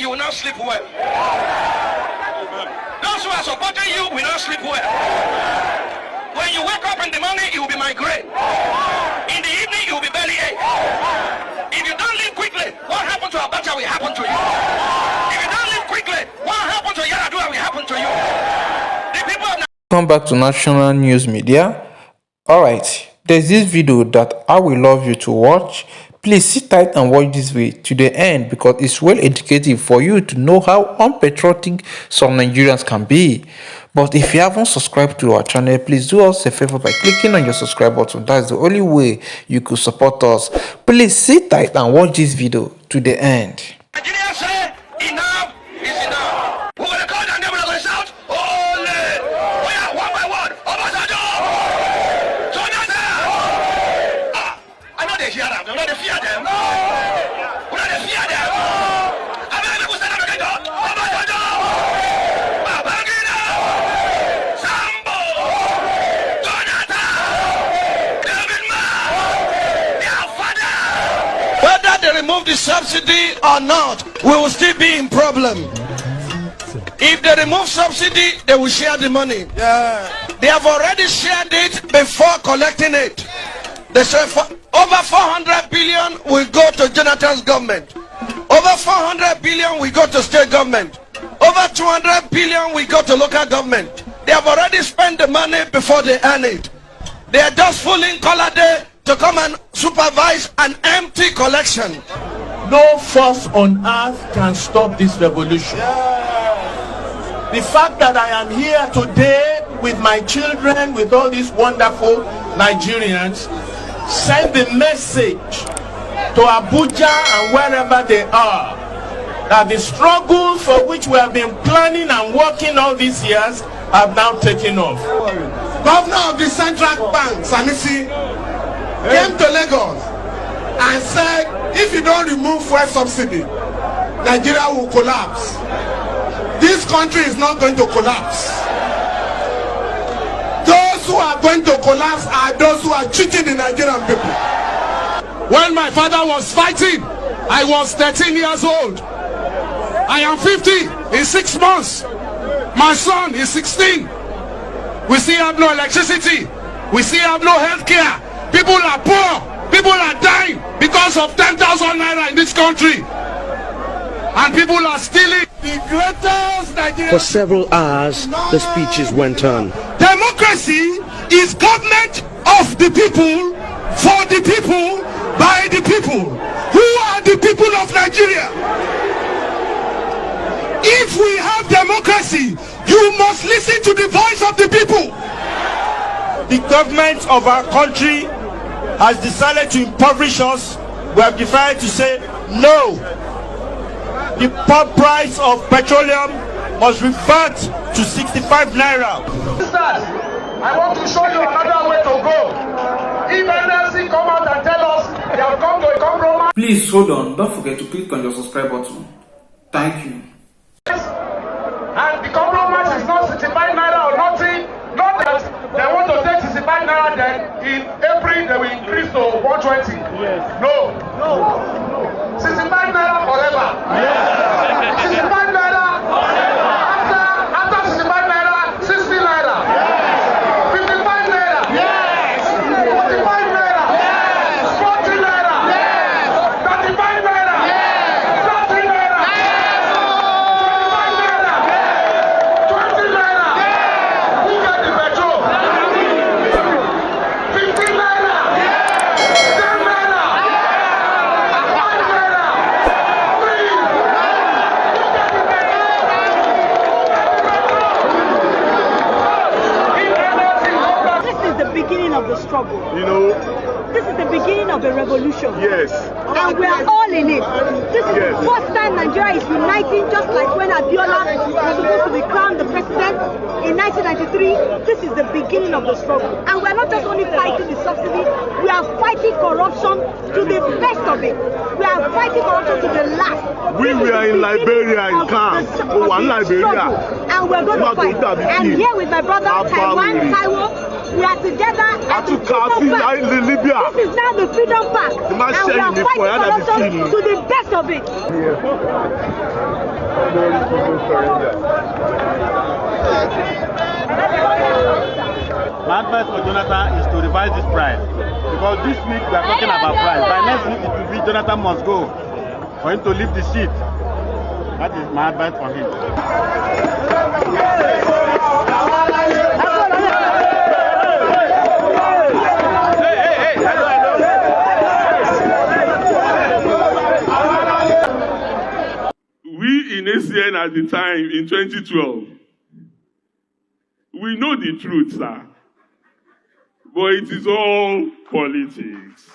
you will not sleep well. Those who are supporting you will not sleep well. When you wake up in the morning, you will be migraine. In the evening, you will be bellyache. If you don't leave quickly, what happened to Abacha will happen to you. If you don't leave quickly, what happened to Yaradua will happen to you. The people of Come back to national news media. Alright, there's this video that I will love you to watch. Please sit tight and watch this video to the end because it's well educative for you to know how unpatriotic some Nigerians can be. But if you haven't subscribed to our channel, please do us a favor by clicking on your subscribe button. That's the only way you could support us. Please sit tight and watch this video to the end. Nigerians say enough is enough. We're going to call down them and we're going to shout, ole! Oh yeah, one by one. Obasanjo! Jonathan! I know they hear them. I know they fear them. We know they fear them. I mean, people stand up and go, Obasanjo! Babangida! Sambo! Jonathan! David Ma! Their father! Whether they remove the subsidy or not, we will still be in problem. If they remove subsidy, they will share the money. They have already shared it before collecting it. They say over 400 billion will go to Jonathan's government. Over 400 billion will go to state government. Over 200 billion will go to local government. They have already spent the money before they earn it. They are just fooling color day to come and supervise an empty collection. No force on earth can stop this revolution. The fact that I am here today with my children, with all these wonderful Nigerians, send the message to Abuja and wherever they are that the struggle for which we have been planning and working all these years have now taken off. Governor of the Central Bank, Sanusi, came to Lagos and said, if you don't remove fuel subsidy, Nigeria will collapse. This country is not going to collapse. Those who are going to collapse are those who are cheating the Nigerian people. When my father was fighting, I was 13 years old. I am 50 in 6 months. My son is 16. We still have no electricity. We still have no health care. People are poor. People are dying because of 10,000 naira in this country. And people are stealing the greatest Nigeria. For several hours, the speeches went on. Democracy is government of the people, for the people, by the people. Who are the people of Nigeria? If we have democracy, you must listen to the voice of the people. The government of our country has decided to impoverish us. We have decided to say no. The pump price of petroleum must revert to 65 naira. Sisters, I want to show you another way to go. If NLC come out and tell us they have come to a compromise. Please hold on, don't forget to click on your subscribe button. Thank you. And the compromise is not 65 naira or nothing. Not that they want to take 65 naira, then in April they will increase to 120. Yes. No. 65 naira forever. Yes. 65 naira forever. After 65 naira, 60 naira. Yes. 55 naira. Yes. 45 naira. Yes. 40 naira. Yes. 35 naira. Yes. 30 naira. Yes. 25 naira. Yes. 20 naira. Yes. Who get the petrol? 15 naira. Yes. 10 naira. Yes. 5 naira. This is the beginning of the struggle. You know, This is the beginning of a revolution. yes. And we are all in it. This is the first time Nigeria is uniting, just like when Abiola was supposed to be crowned the president in 1993. This is the beginning of the struggle. And we are not just only fighting the subsidy, we are fighting corruption to the best of it. We are fighting corruption to the last. We were in Liberia in camp. And we're going to fight. I'm here with my brother, Taiwo. We are together at the Kasi, Freedom Park. Libya. This is now the Freedom Park. And we are fighting corruption to the best of it. My advice for Jonathan is to revise this price. Because this week we are talking about price. By next week it will be Jonathan must go for him to leave the seat. That is my advice for him. We in ACN at the time in 2012, we know the truth, sir. But it is all politics.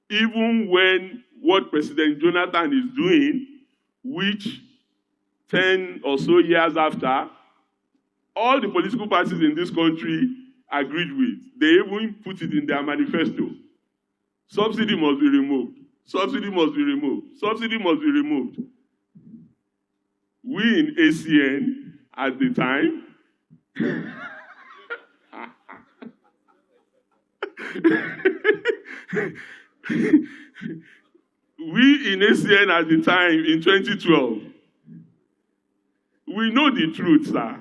Even when what President Jonathan is doing, which 10 or so years after, all the political parties in this country agreed with. They even put it in their manifesto. Subsidy must be removed. Subsidy must be removed. Subsidy must be removed. We in ACN at the time we in ACN at the time in 2012, we know the truth, sir.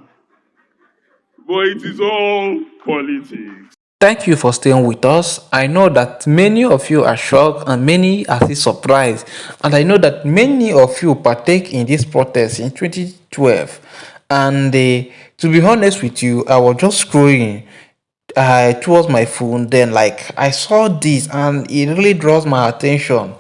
But it is all politics. Thank you for staying with us. I know that many of you are shocked and many are still surprised. And I know that many of you partake in this protest in 2012. And to be honest with you, I was just scrolling towards my phone. Then I saw this and it really draws my attention.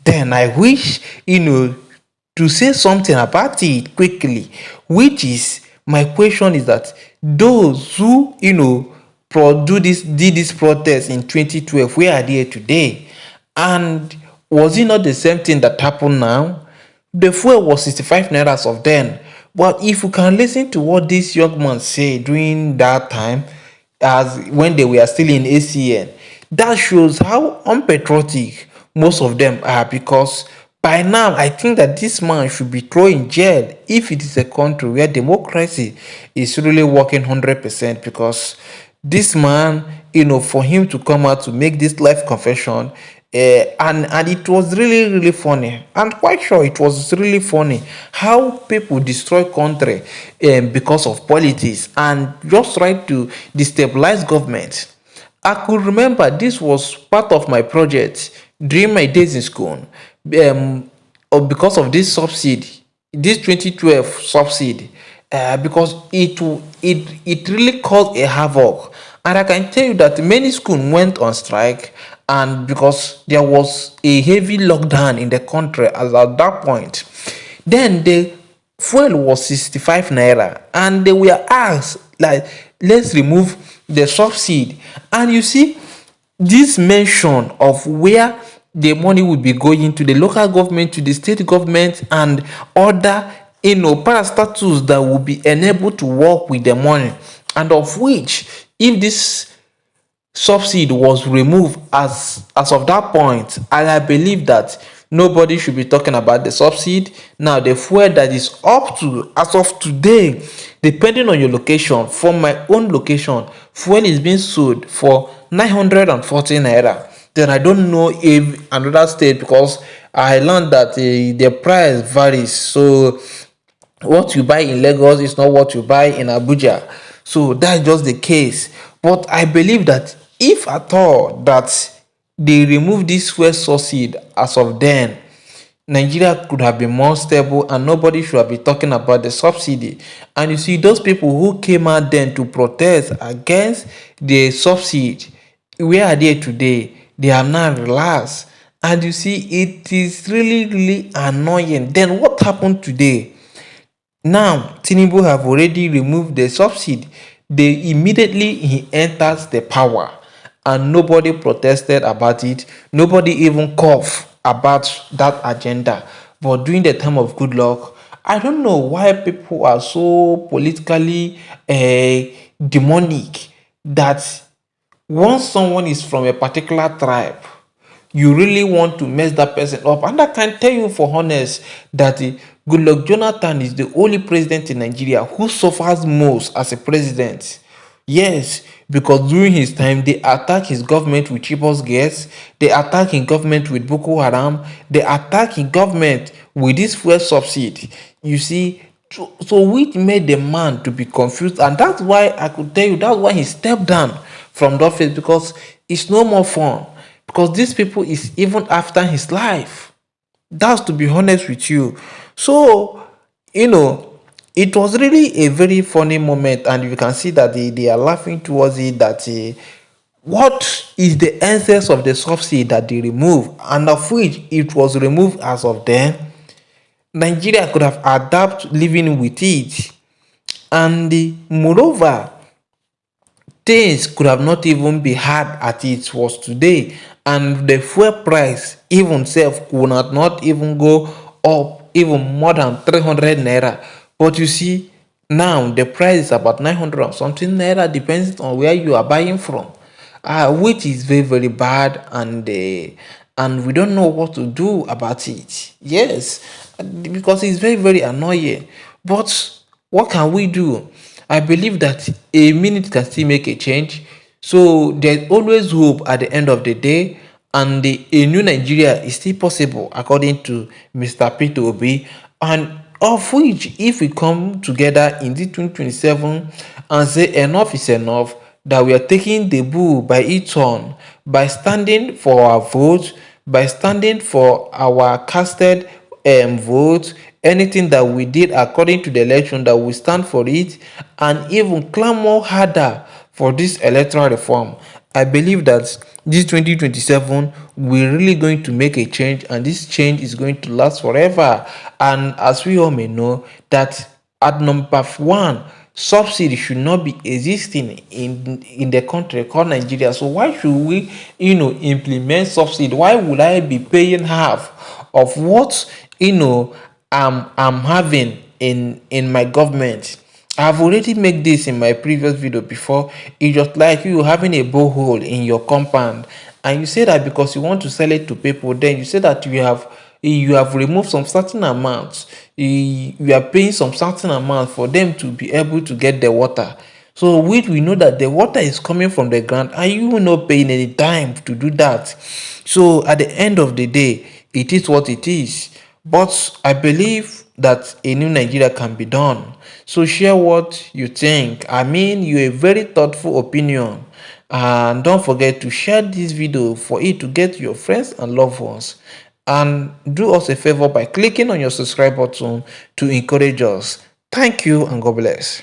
Then I wish, to say something about it quickly, which is my question is that those who did this protest in 2012, where are they today? And was it not the same thing that happened now? The fuel was 65 naira of then. But if you can listen to what this young man said during that time, as when they were still in ACN, that shows how unpatriotic most of them are, because by now I think that this man should be thrown in jail if it is a country where democracy is really working 100%. Because this man, for him to come out to make this life confession, and it was really funny. I'm quite sure it was really funny how people destroy country because of politics and just try to destabilize government. I could remember this was part of my project during my days in school, because of this subsidy, this 2012 subsidy, because it really caused a havoc. And I can tell you that many schools went on strike, and because there was a heavy lockdown in the country at that point, then the fuel was 65 naira, and they were asked, let's remove the subsidy. And you see, this mention of where the money will be going to the local government, to the state government, and other parastatals that will be enabled to work with the money, and of which, if this subsidy was removed as of that point, and I believe that nobody should be talking about the subsidy now. The fuel that is up to, as of today, depending on your location, from my own location, fuel is being sold for 940 naira. Then I don't know if another state, because I learned that the price varies. So what you buy in Lagos is not what you buy in Abuja. So that's just the case. But I believe that if at all that they remove this fuel subsidy as of then, Nigeria could have been more stable and nobody should have been talking about the subsidy. And you see, those people who came out then to protest against the subsidy, where are they today? They are now relaxed. And you see, it is really annoying. Then what happened today? Now, Tinubu have already removed the subsidy. He enters the power, and nobody protested about it. Nobody even coughed about that agenda. But during the time of good luck, I don't know why people are so politically demonic that once someone is from a particular tribe, you really want to mess that person up. And I can tell you for honest that Goodluck Jonathan is the only president in Nigeria who suffers most as a president. Yes, because during his time, they attack his government with cheapest gas, they attack his government with Boko Haram, they attack his government with this fuel subsidy. You see, so which made the man to be confused, and that's why I could tell you that's why he stepped down from the office, because it's no more fun. Because these people is even after his life. That's to be honest with you. So, you know, it was really a very funny moment, and you can see that they are laughing towards it. That what is the essence of the subsidy that they remove, and of which it was removed as of then. Nigeria could have adapted living with it, and moreover, things could have not even be hard as it was today, and the fuel price even self could not even go up even more than 300 naira. But you see, now the price is about 900 or something naira, depends on where you are buying from, which is very very bad, and we don't know what to do about it. Yes, because it's very very annoying. But what can we do? I believe that a minute can still make a change. So there's always hope at the end of the day, and a new Nigeria is still possible, according to Mr. Peter Obi. And of which, if we come together in the 2027 and say enough is enough, that we are taking the bull by its horn, by standing for our vote, by standing for our casted vote, anything that we did according to the election, that we stand for it, and even clamor harder for this electoral reform. I believe that this 2027 we're really going to make a change, and this change is going to last forever. And as we all may know, that at number one, subsidy should not be existing in the country called Nigeria. So why should we, implement subsidy? Why would I be paying half of what I'm having in my government? I've already made this in my previous video before. It's just like you having a borehole in your compound, and you say that because you want to sell it to people, then you say that you have removed some certain amounts, you are paying some certain amount for them to be able to get the water. So we know that the water is coming from the ground, and you will not paying any time to do that. So at the end of the day, it is what it is. But I believe that a new Nigeria can be done. So share what you think. I mean, you're a very thoughtful opinion. And don't forget to share this video for it to get your friends and loved ones. And do us a favor by clicking on your subscribe button to encourage us. Thank you and God bless.